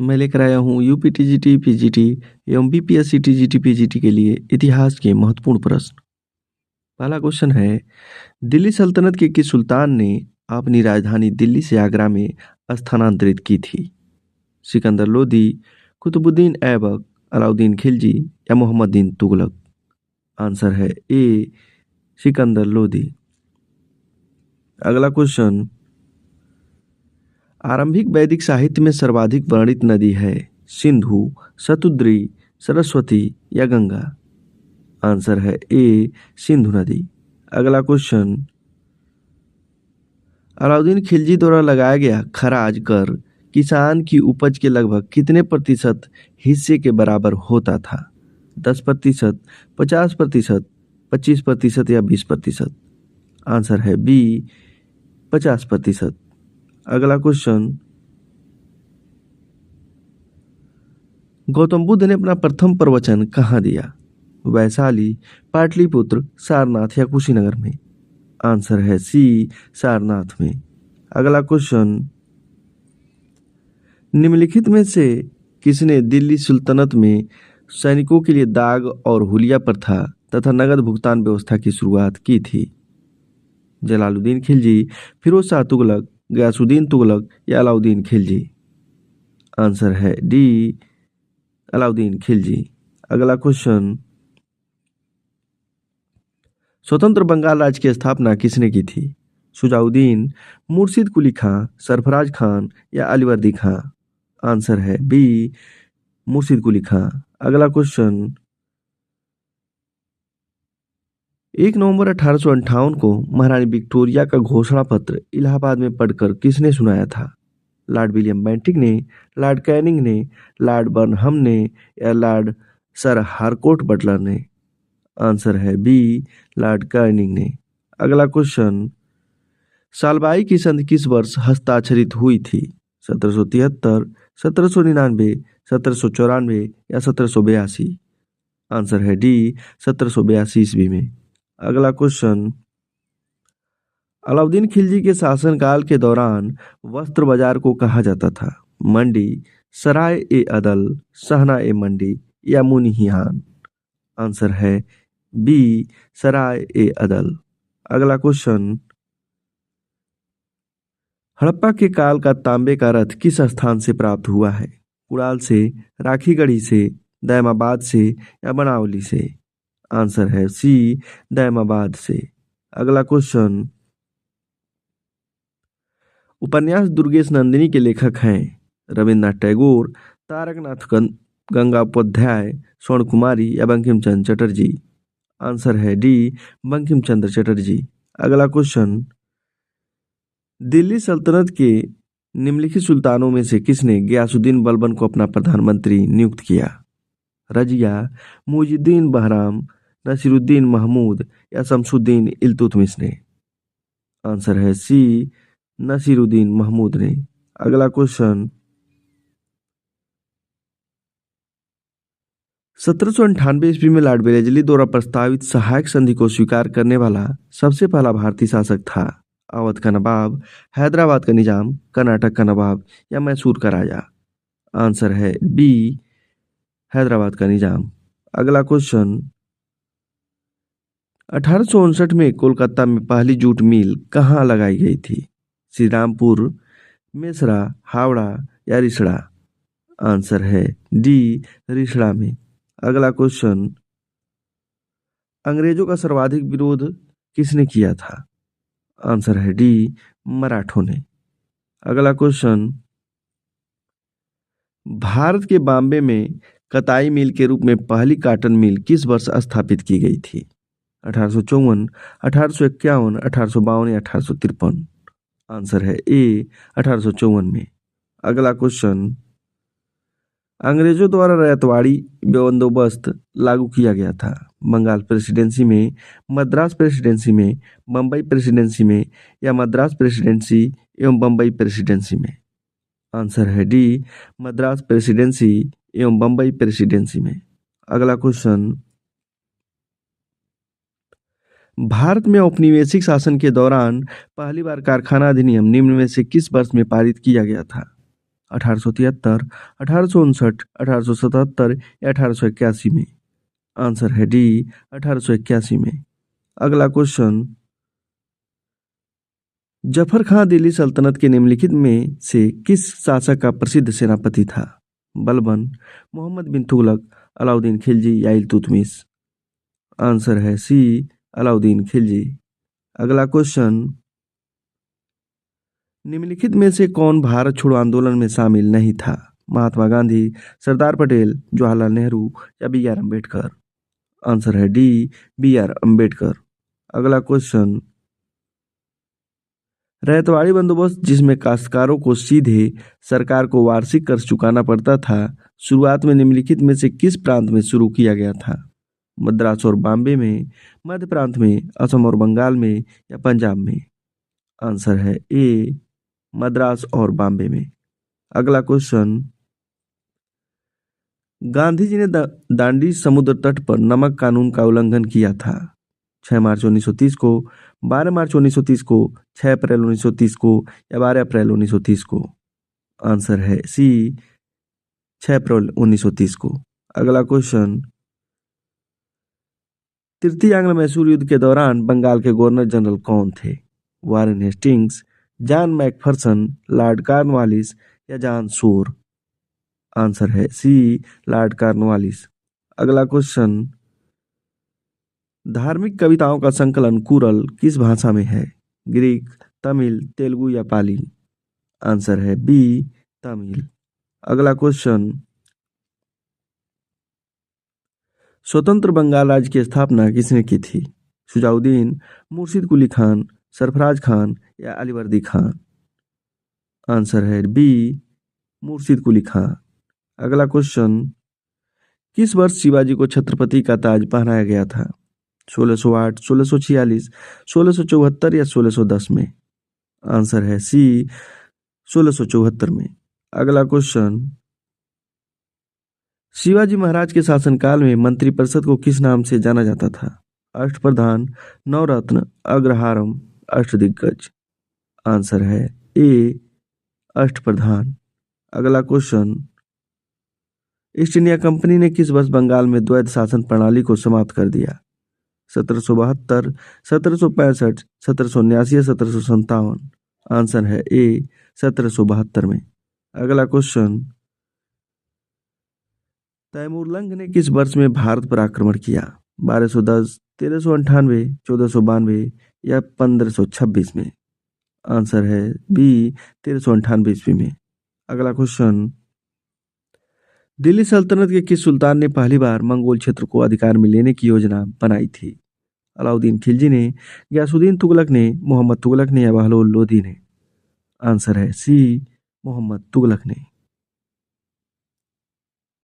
मैं लेकर आया हूँ यूपी टीजीटी पीजीटी एवं बीपीएससी टीजीटी पीजीटी के लिए इतिहास के महत्वपूर्ण प्रश्न। पहला क्वेश्चन है, दिल्ली सल्तनत के किस सुल्तान ने अपनी राजधानी दिल्ली से आगरा में स्थानांतरित की थी? सिकंदर लोदी, कुतुबुद्दीन ऐबक, अलाउद्दीन खिलजी या मोहम्मद बिन तुगलक? आंसर है ए, सिकंदर लोदी। अगला क्वेश्चन, आरंभिक वैदिक साहित्य में सर्वाधिक वर्णित नदी है सिंधु, शतुद्री, सरस्वती या गंगा? आंसर है ए, सिंधु नदी। अगला क्वेश्चन, अलाउद्दीन खिलजी द्वारा लगाया गया खराज कर किसान की उपज के लगभग कितने प्रतिशत हिस्से के बराबर होता था? 10%, 50%, 25% या 20%? आंसर है बी, 50%। अगला क्वेश्चन, गौतम बुद्ध ने अपना प्रथम प्रवचन कहाँ दिया? वैशाली, पाटलिपुत्र, सारनाथ या कुशीनगर में? आंसर है सी, सारनाथ में। अगला क्वेश्चन, निम्नलिखित में से किसने दिल्ली सुल्तनत में सैनिकों के लिए दाग और हुलिया प्रथा तथा नगद भुगतान व्यवस्था की शुरुआत की थी? जलालुद्दीन खिलजी, फिरोज शाह तुगलक, गयासुद्दीन तुगलक या अलाउद्दीन खिलजी? आंसर है डी, अलाउद्दीन खिलजी। अगला क्वेश्चन, स्वतंत्र बंगाल राज्य की स्थापना किसने की थी? शुजाउद्दीन, मुर्शिद कुली खां, सरफराज खान या अलीवर्दी खां? आंसर है बी, मुर्शिद कुली खां। अगला क्वेश्चन, 1 नवंबर 1858 को महारानी विक्टोरिया का घोषणा पत्र इलाहाबाद में पढ़कर किसने सुनाया था? लॉर्ड विलियम बेंटिक ने, लॉर्ड कैनिंग ने, लॉर्ड बर्नहम ने या लॉर्ड सर हारकोर्ट बटलर ने? आंसर है बी, लॉर्ड कैनिंग ने। अगला क्वेश्चन, सालबाई की संधि किस वर्ष हस्ताक्षरित हुई थी? 1773, 1799, 1794 या 1782? आंसर है डी, 1782 ईस्वी में। अगला क्वेश्चन, अलाउद्दीन खिलजी के शासनकाल के दौरान वस्त्र बाजार को कहा जाता था? मंडी, सराय ए अदल, सहना ए मंडी या मुनिहियान? आंसर है बी, सराय ए अदल। अगला क्वेश्चन, हड़प्पा के काल का तांबे का रथ किस स्थान से प्राप्त हुआ है? कुड़ाल से, राखीगढ़ी से, दैमाबाद से या बनावली से? आंसर है सी, दैमाबाद से। अगला क्वेश्चन, उपन्यास दुर्गेश नंदिनी के लेखक हैं रविन्द्रनाथ टैगोर, तारकनाथ गंगोपाध्याय, स्वर्ण कुमारी या बंकिम चंद्र चटर्जी? आंसर है डी, बंकिम चंद्र चटर्जी। अगला क्वेश्चन, दिल्ली सल्तनत के निम्नलिखित सुल्तानों में से किसने गयासुद्दीन बलबन को अपना प्रधानमंत्री नियुक्त किया? रजिया, मुइजुद्दीन बहराम, नसीरुद्दीन महमूद या शमसुद्दीन इल्तुतमिश ने? आंसर है सी, नसीरुद्दीन महमूद ने। अगला क्वेश्चन, 1798 ईस्वी में लॉर्ड वेलेस्ली द्वारा प्रस्तावित सहायक संधि को स्वीकार करने वाला सबसे पहला भारतीय शासक था? अवध का नवाब, हैदराबाद का निजाम, कर्नाटक का नवाब या मैसूर का राजा? आंसर है बी, हैदराबाद का निजाम। अगला क्वेश्चन, 1859 में कोलकाता में पहली जूट मिल कहाँ लगाई गई थी? श्रीरामपुर, मेसरा, हावड़ा या रिसड़ा? आंसर है डी, रिसड़ा में। अगला क्वेश्चन, अंग्रेजों का सर्वाधिक विरोध किसने किया था? आंसर है डी, मराठों ने। अगला क्वेश्चन, भारत के बॉम्बे में कताई मिल के रूप में पहली कॉटन मिल किस वर्ष स्थापित की गई थी? 1854, 1851, 1852 या 1853? आंसर है ए, 1854 में। अगला क्वेश्चन, अंग्रेजों द्वारा रैयतवाड़ी बंदोबस्त लागू किया गया था? बंगाल प्रेसिडेंसी में, मद्रास प्रेसिडेंसी में, बम्बई प्रेसिडेंसी में या मद्रास प्रेसिडेंसी एवं बम्बई प्रेसिडेंसी में? आंसर है डी, मद्रास प्रेसिडेंसी एवं बम्बई प्रेसिडेंसी में। अगला क्वेश्चन, भारत में औपनिवेशिक शासन के दौरान पहली बार कारखाना अधिनियम निम्न में से किस वर्ष में पारित किया गया था? 1873, 1859, 1877 या 1881 में? आंसर है डी 1881 में। अगला क्वेश्चन, जफर खां दिल्ली सल्तनत के निम्नलिखित में से किस शासक का प्रसिद्ध सेनापति था? बलबन, मोहम्मद बिन तुगलक, अलाउद्दीन खिलजी या इल्तुतमिश? आंसर है सी अलाउद्दीन खिलजी। अगला क्वेश्चन, निम्नलिखित में से कौन भारत छोड़ो आंदोलन में शामिल नहीं था? महात्मा गांधी, सरदार पटेल, जवाहरलाल नेहरू या बी आर अम्बेडकर? आंसर है डी बी आर अम्बेडकर। अगला क्वेश्चन, रैयतवाड़ी बंदोबस्त जिसमें काश्तकारों को सीधे सरकार को वार्षिक कर चुकाना पड़ता था, शुरुआत में निम्नलिखित में से किस प्रांत में शुरू किया गया था? मद्रास और बॉम्बे में, मध्य प्रांत में, असम और बंगाल में या पंजाब में? आंसर है ए मद्रास और बॉम्बे में। अगला क्वेश्चन, गांधी जी ने दांडी समुद्र तट पर नमक कानून का उल्लंघन किया था? 6 मार्च 1930 को, 12 मार्च 1930 को, 6 अप्रैल 1930 को या 12 अप्रैल 1930 को? आंसर है सी 6 अप्रैल 1930 को। अगला क्वेश्चन, तृतीय एंग्लो मैसूर युद्ध के दौरान बंगाल के गवर्नर जनरल कौन थे? Warren Hastings, John Macpherson, Lord Cornwallis या जॉन शोर? आंसर है सी लॉर्ड कॉर्नवालिस। अगला क्वेश्चन, धार्मिक कविताओं का संकलन कुरल किस भाषा में है? ग्रीक, तमिल, तेलुगु या पाली? आंसर है बी तमिल। अगला क्वेश्चन, स्वतंत्र बंगाल राज्य की स्थापना किसने की थी? शुजाउद्दीन, मुर्शिद कुली खान, सरफराज खान या अलीवर्दी खान? आंसर है बी मुर्शिद कुली खान। अगला क्वेश्चन, किस वर्ष शिवाजी को छत्रपति का ताज पहनाया गया था? 1608, 1646, 1674 या 1610 में? आंसर है सी 1674 में। अगला क्वेश्चन, शिवाजी महाराज के शासनकाल में मंत्रिपरिषद को किस नाम से जाना जाता था? अष्टप्रधान, नवरत्न, अग्रहारम, अष्टदिग्गज? आंसर है ए अष्टप्रधान। अगला क्वेश्चन, ईस्ट इंडिया कंपनी ने किस वर्ष बंगाल में द्वैध शासन प्रणाली को समाप्त कर दिया? 1772, 1765, 1779 या 1757? आंसर है ए 1772 में। अगला क्वेश्चन, तैमूरलंग ने किस वर्ष में भारत पर आक्रमण किया? 1210, 1398, 1492 या 1526 में? आंसर है बी 1398 ईस्वी में। अगला क्वेश्चन, दिल्ली सल्तनत के किस सुल्तान ने पहली बार मंगोल क्षेत्र को अधिकार में लेने की योजना बनाई थी? अलाउद्दीन खिलजी ने, गयासुद्दीन तुगलक ने, मोहम्मद तुगलक ने या बहलोल लोदी ने? आंसर है सी मोहम्मद तुगलक ने।